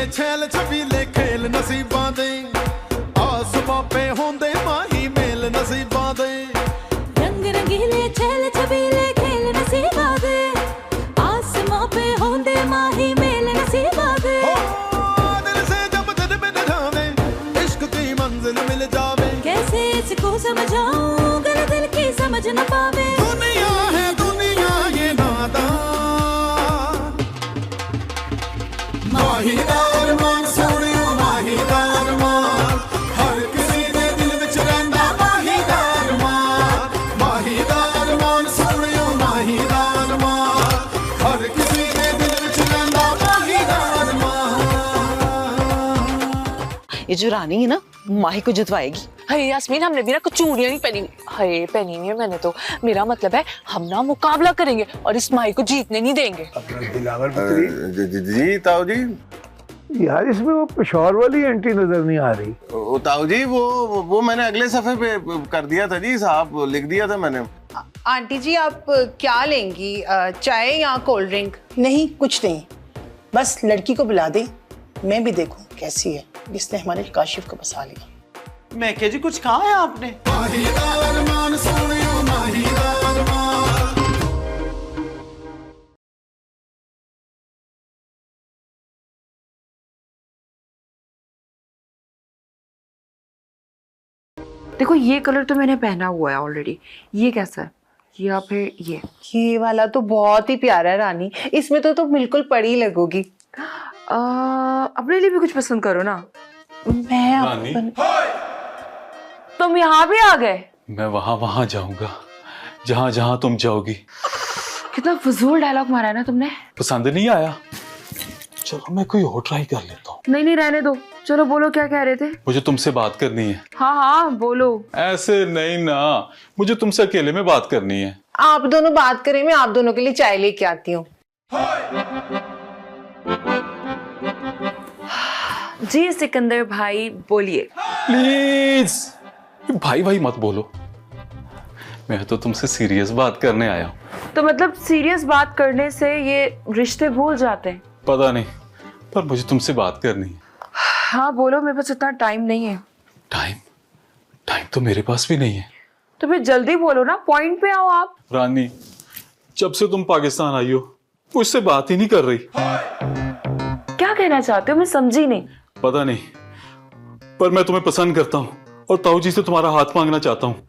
छैल छबीले खेल नसीबां दे आसमां पे होंदे माही मेल नसीबां दे रंग रंगीले छैल छबीले खेल नसीबां दे आसमां पे होंदे माही मेल नसीबां दे दिल से जब दिल मिल जावे इश्क की मंजिल मिल जावे कैसे इसको समझाऊं गल दिल की समझ न पावे दुनिया है दुनिया ये नादान माहीदार मान सोनियो माहीदार मान हर किसी दे दिल विच रहिंदा माहीदार मान सोनियो माहीदार मान हर किसी दे दिल विच रहिंदा माहीदार मान। ये जो रानी है ना माही को जितवाएगी। हाय यास्मीन, हमने भी ना कुछ चूड़ियां नहीं पहनी। हाय पहनी नहीं है मैंने तो। मेरा मतलब है हम ना मुकाबला करेंगे और इस माही को जीतने नहीं देंगे। जी ताऊ जी, यार इसमें वो पेशौर वाली एंटी नजर नहीं आ रही। ताऊ जी वो मैंने अगले सफे पे कर दिया था जी, साहब लिख दिया था मैंने। आंटी जी आप क्या लेंगी, चाय या कोल्ड ड्रिंक? नहीं कुछ नहीं, बस लड़की को बुला दे, मैं भी देखूं कैसी है, जिसने हमारे काशिफ को बसा लिया। मैं क्या जी कुछ कहा है आपने? माहीदार मान सोनियो माहीदार मान। देखो ये कलर तो मैंने पहना हुआ है ऑलरेडी, ये कैसा है? या फिर ये वाला तो बहुत ही प्यारा है रानी, इसमें तो बिल्कुल पड़ी लगोगी। अपने लिए भी कुछ पसंद करो ना। मैं तुम यहाँ भी आ गए? मैं वहां जाऊंगा जहां जहां तुम जाओगी। कितना फजूल डायलॉग मारा है ना तुमने। पसंद नहीं आया? चलो मैं कोई और ट्राई कर लेता हूँ। नहीं रहने दो, चलो बोलो क्या कह रहे थे। मुझे तुमसे बात करनी है। हाँ बोलो। ऐसे नहीं ना, मुझे तुमसे अकेले में बात करनी है। आप दोनों बात करें, मैं आप दोनों के लिए चाय लेके आती हूँ। जी सिकंदर भाई बोलिए। प्लीज भाई मत बोलो, मैं तो तुमसे सीरियस बात करने आया हूँ। तो मतलब सीरियस बात करने से ये रिश्ते भूल जाते हैं? पता नहीं, पर मुझे तुमसे बात करनी है। हाँ बोलो, मेरे पास इतना टाइम नहीं है। टाइम तो मेरे पास भी नहीं है। तो फिर जल्दी बोलो ना, पॉइंट पे आओ आप। रानी, जब से तुम पाकिस्तान आई हो मुझसे बात ही नहीं कर रही। क्या कहना चाहते हो, मैं समझी नहीं। पता नहीं, पर मैं तुम्हें पसंद करता हूँ और ताऊ जी से तुम्हारा हाथ मांगना चाहता हूँ।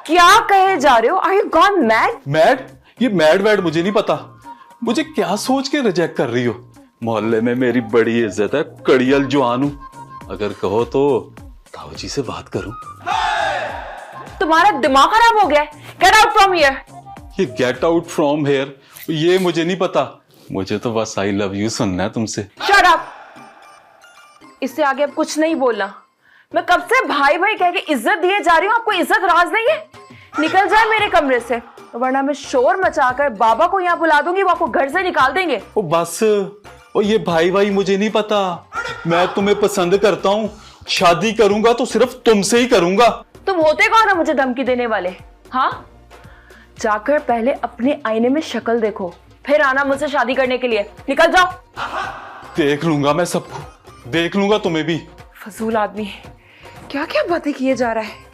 क्या कहे जा रहे हो? Are you gone mad? Mad? ये मैड वैड मुझे नहीं पता। मुझे क्या सोच के रिजेक्ट कर रही हो? मोहल्ले में मेरी बड़ी इज्जत है, कड़ियल जवान हूं। अगर कहो तो ताऊ जी से बात करूं। तुम्हारा दिमाग खराब हो गया? Get out from here. ये गेट आउट फ्रॉम हियर ये मुझे नहीं पता, मुझे तो बस आई लव यू सुनना है तुमसे। शट अप, इससे आगे अब कुछ नहीं बोलना। मैं कब से भाई कह के इज्जत दिए जा रही हूँ, आपको इज्जत राज नहीं है? निकल जाए मेरे कमरे से, वरना मैं शोर मचाकर बाबा को यहाँ बुला दूंगी, वो आपको घर से निकाल देंगे। ओ बस, ओ ये भाई मुझे नहीं पता। मैं तुम्हें पसंद करता हूँ, शादी करूंगा तो सिर्फ तुमसे ही करूंगा। तुम होते कौन हो मुझे धमकी देने वाले? हाँ, जाकर पहले अपने आईने में शक्ल देखो, फिर आना मुझसे शादी करने के लिए। निकल जाओ। देख लूंगा मैं सबको, देख लूंगा तुम्हें भी। फजूल आदमी, क्या क्या बातें किए जा रहा है।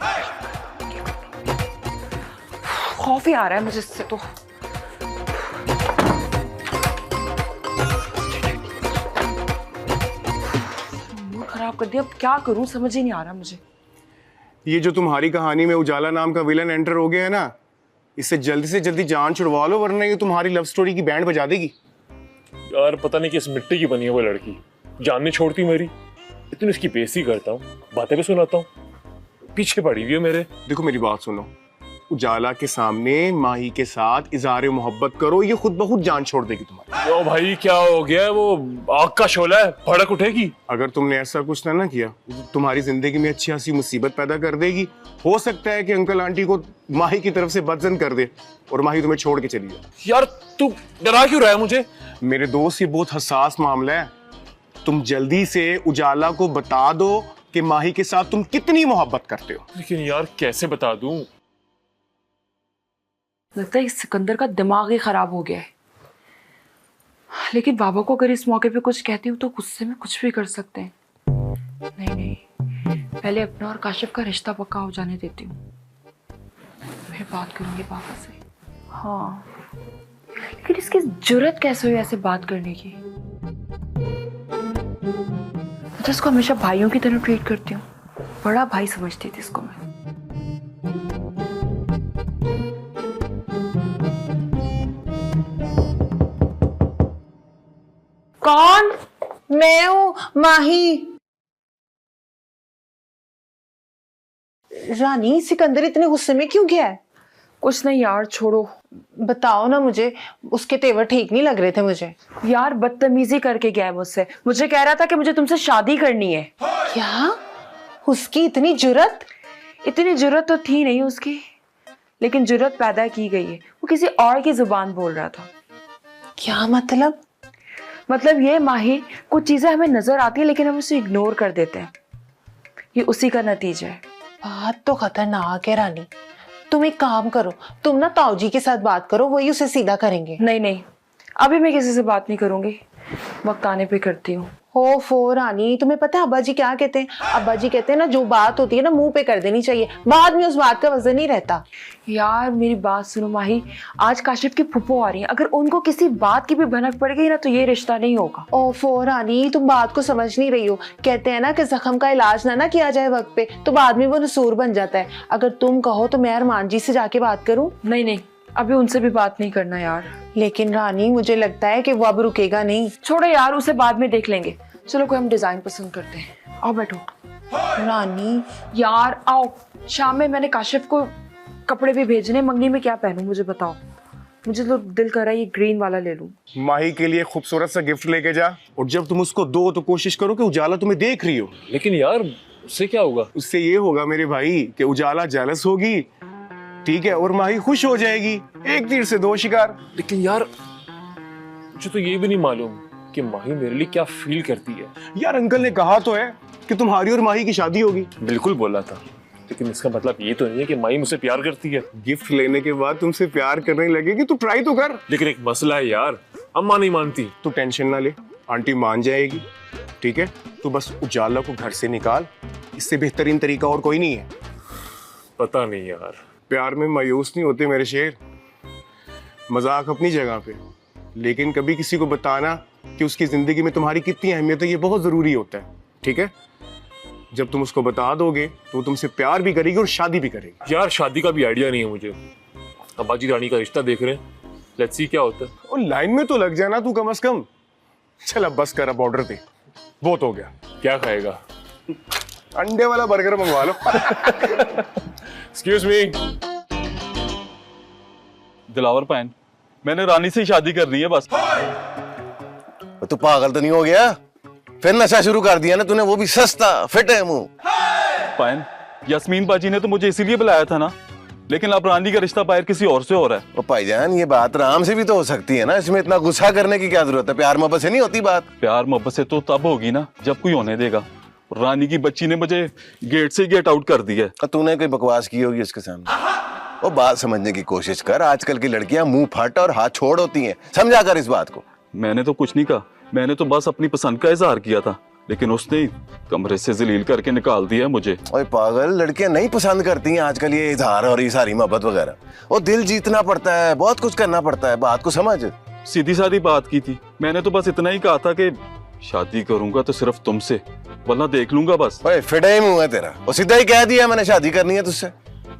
खौफ ही आ रहा है मुझे इससे तो। मूड खराब कर दिया, अब क्या करूं समझ ही नहीं आ रहा मुझे। ये जो तुम्हारी कहानी में उजाला नाम का विलन एंटर हो गया है ना, इससे जल्दी से जल्दी जान छुड़वा लो, वरना ये तुम्हारी लव स्टोरी की बैंड बजा देगी। यार पता नहीं किस मिट्टी की बनी है वो लड़की, जान नहीं छोड़ती मेरी। इतनी इसकी बेइज्जती करता हूँ, बातें भी सुनाता हूँ, पीछे पड़ी हुई है मेरे। देखो मेरी बात सुनो, उजाला के सामने माही के साथ इज़हार मोहब्बत करो, ये खुद ब खुद जान छोड़ देगी तुम्हारी। ओ भाई क्या हो गया है, वो आग का शोला है, भड़क उठेगी। अगर तुमने ऐसा कुछ ना किया तो तुम्हारी जिंदगी में अच्छी खासी मुसीबत पैदा कर देगी। हो सकता है कि अंकल आंटी को माही की तरफ से बदजन कर दे और माही तुम्हें छोड़ के चली जाए। यार तू डरा क्यों रहा है मुझे? मेरे दोस्त, ये बहुत हसास मामला है। तुम जल्दी से उजाला को बता दो कि माही के साथ तुम कितनी मोहब्बत करते हो। लेकिन यार कैसे बता दूं? लगता है इस सिकंदर का दिमाग ही खराब हो गया है। लेकिन बाबा को अगर इस मौके पे कुछ कहती हूँ तो गुस्से में कुछ भी कर सकते हैं। नहीं नहीं, पहले अपना और काशिफ का रिश्ता पक्का हो जाने देती हूँ, फिर बात करूंगी पापा से। हाँ, लेकिन इसकी जुर्रत कैसे हुई ऐसे बात करने की? तो इसको हमेशा भाइयों की तरह ट्रीट करती हूँ, बड़ा भाई समझती थी इसको मैं। कौन? मैं हूँ, माही। रानी, सिकंदर इतने गुस्से में क्यों गया है? कुछ नहीं यार, छोड़ो। बताओ ना मुझे, उसके तेवर ठीक नहीं लग रहे थे मुझे। यार बदतमीजी करके गया है मुझसे, मुझे कह रहा था कि मुझे तुमसे शादी करनी है। क्या? उसकी इतनी जुर्रत? इतनी जुर्रत तो थी नहीं उसकी, लेकिन जुर्रत पैदा की गई है। वो किसी और की जुबान बोल रहा था। क्या मतलब? मतलब ये माही, कुछ चीजें हमें नजर आती है लेकिन हम उसे इग्नोर कर देते हैं, ये उसी का नतीजा है। बात तो खतरनाक है रानी। तुम एक काम करो, तुम ना ताऊजी के साथ बात करो, वही उसे सीधा करेंगे। नहीं नहीं, अभी मैं किसी से बात नहीं करूंगी, वक्त आने पे करती हूँ। ओफो रानी, तुम्हें पता है अब्बा जी क्या कहते हैं? अब्बा जी कहते हैं ना, जो बात होती है ना मुंह पे कर देनी चाहिए, बाद में उस बात का वजन नहीं रहता। यार मेरी बात सुनो माही, आज काशिफ की फुप्पो आ रही है, अगर उनको किसी बात की भी भनक पड़ गई ना तो ये रिश्ता नहीं होगा। ओफो रानी, तुम बात को समझ नहीं रही हो। कहते हैं ना कि जख्म का इलाज ना किया जाए वक्त पे तो बाद में वो नसूर बन जाता है। अगर तुम कहो तो मैं अरमान जी से जाके बात करूं? नहीं नहीं, अभी उनसे भी बात नहीं करना यार। लेकिन रानी, मुझे लगता है कि वो अब रुकेगा नहीं। छोड़ो यार, उसे बाद में देख लेंगे। चलो कोई हम डिजाइन पसंद करते हैं, आओ बैठो। रानी यार आओ, शाम में मैंने काशिफ को कपड़े भी भेजने, मंगनी में क्या पहनूं मुझे बताओ। मुझे तो दिल कर रहा है ये ग्रीन वाला ले लूं। माही के लिए खूबसूरत सा गिफ्ट लेके जा, और जब तुम उसको दो तो कोशिश करो कि उजाला तुम्हें देख रही हो। लेकिन यार उससे क्या होगा? उससे ये होगा मेरे भाई कि उजाला जेलस होगी, ठीक है, और माही खुश हो जाएगी। एक तीर से दो शिकार। लेकिन यार मुझे तो ये भी नहीं मालूम कि माही मेरे लिए क्या फील करती है। यार अंकल ने कहा तो है कि तुम्हारी और माही की शादी होगी। बिल्कुल बोला था, लेकिन इसका मतलब ये तो नहीं है कि माही मुझसे प्यार करती है। गिफ्ट लेने के बाद तुमसे प्यार करने लगेगी तो ट्राई तो कर। लेकिन एक मसला है यार, अम्मा नहीं मानती। तू टेंशन ना ले, आंटी मान जाएगी, ठीक है। तू बस उजाला को घर से निकाल, इससे बेहतरीन तरीका और कोई नहीं है। पता नहीं यार। प्यार में मायूस नहीं होते मेरे शेर, मजाक अपनी जगह पे, लेकिन कभी किसी को बताना कि उसकी जिंदगी में तुम्हारी कितनी अहमियत है ये बहुत जरूरी होता है, ठीक है। जब तुम उसको बता दोगे तो तुमसे प्यार भी करेगी और शादी भी करेगी। यार शादी का भी आइडिया नहीं है मुझे, अब्बाजी रानी का रिश्ता देख रहे हैं, लेट्स सी क्या होता है। और लाइन में तो लग जाना तू कम से कम। चल अब बस कर, अब ऑर्डर दे, बहुत हो गया। क्या खाएगा? अंडे वाला बर्गर मंगवा लो। Excuse me. दिलावर पाइन, मैंने रानी से ही शादी करनी है बस। तू पागल तो नहीं हो गया? फिर नशा शुरू कर दिया ना तूने, वो भी सस्ता फिट है मुंह। पाइन, यास्मीन बाजी ने तो मुझे इसीलिए बुलाया था ना, लेकिन अब रानी का रिश्ता बाहर किसी और से हो रहा है। ओ भाईजान, ये बात राम से भी तो हो सकती है ना, इसमें इतना गुस्सा करने की क्या जरूरत है? प्यार मोहब्बत से नहीं होती बात। प्यार मोहब्बत से तो तब होगी ना जब कोई होने देगा। रानी की बच्ची ने मुझे गेट से गेट आउट कर दिया। तूने कोई बकवास की होगी उसके सामने। वो बात समझने की कोशिश कर, आजकल की लड़कियां मुंह फट और हाथ छोड़ होती हैं, समझा कर इस बात को। मैंने तो कुछ नहीं कहा, मैंने तो बस अपनी पसंद का इजहार किया था, लेकिन उसने कमरे से जलील करके निकाल दिया मुझे। ओए पागल, लड़कियां नहीं पसंद करती हैं आजकल ये इजहार और ये सारी मोहब्बत वगैरह। वो दिल जीतना पड़ता है, बहुत कुछ करना पड़ता है, बात को समझ। सीधी सादी बात की थी, मैंने तो बस इतना ही कहा था कि शादी करूंगा तो सिर्फ तुमसे, वरना देख लूंगा बस। ओए फिडा ही मुंह है तेरा, वो सीधा ही कह दिया मैंने शादी करनी है तुझसे।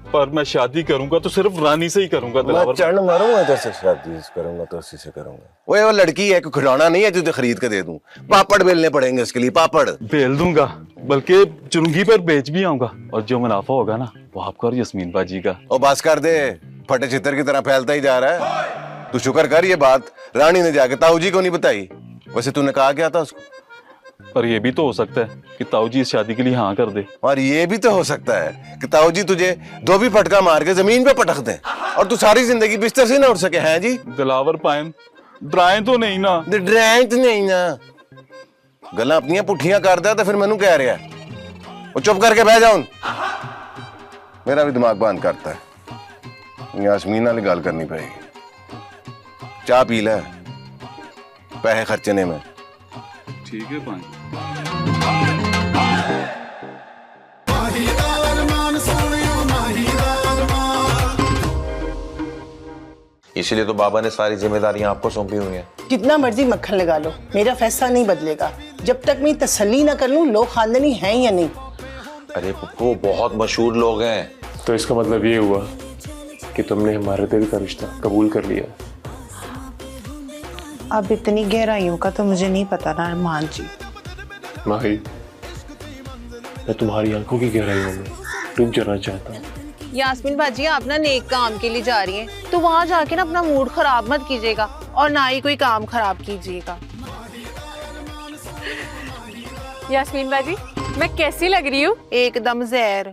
पर मैं शादी करूंगा तो सिर्फ रानी से ही करूंगा। मैं चढ़ मारूंगा तेरे शादी करूंगा तो उसी से करूंगा। ओए वो लड़की है, कोई खिलौना नहीं है तुझे खरीद के दे दूं। पापड़ बेलने पड़ेंगे उसके लिए, पापड़ बेल दूंगा, बल्कि चुरुंगी पर बेच भी आऊंगा, और जो मुनाफा होगा ना वो आपका और यास्मीन बाजी का। ओ बस कर दे, फटे चित्र की तरह फैलता ही जा रहा है। तू शुक्र कर ये बात रानी ने जाके ताऊ जी को नहीं बताई। वैसे तूने कहा क्या था उसको? पर ये भी तो हो सकता है कि ताऊ जी इस शादी के लिए हाँ कर दे। और ये भी तो हो सकता है कि ताऊ जी तुझे दो भी फटका मार के जमीन पे पटक दे और तू सारी जिंदगी बिस्तर से ना उठ सके। हैं जी दिलावर पायन, डराए तो नहीं ना? डराए तो नहीं ना, गल्ला अपनियां पुठियां कर दे तो फिर मैनू कह रहा है वो चुप करके बह जाऊं। मेरा भी दिमाग बंद करता है, यास्मीन वाली गल करनी पड़ेगी। चाह पी ले, पैसे खर्चने में। ठीक है भाई। माहीदार मान सोनियो माहीदार मान। इसीलिए तो बाबा ने सारी जिम्मेदारियां आपको सौंपी हुई हैं। जितना मर्जी मक्खन लगा लो, मेरा फैसला नहीं बदलेगा जब तक मैं तसल्ली ना कर लूं लोग खानदानी हैं या नहीं। अरे पुप्पू, बहुत मशहूर लोग हैं। तो इसका मतलब ये हुआ कि तुमने हमारे दिल का रिश्ता कबूल कर लिया। अब इतनी गहराइयों का तो मुझे नहीं पता ना अरमान जी। माही, मैं तुम्हारी आंखों की गहराइयों में डूब जाना चाहता हूँ। यास्मीन बाजी, आप ना नेक काम के लिए जा रही हैं, तो वहाँ जाके ना अपना मूड खराब मत कीजिएगा और ना ही कोई काम खराब कीजिएगा। यास्मीन बाजी, मैं कैसी लग रही हूँ? एकदम जहर।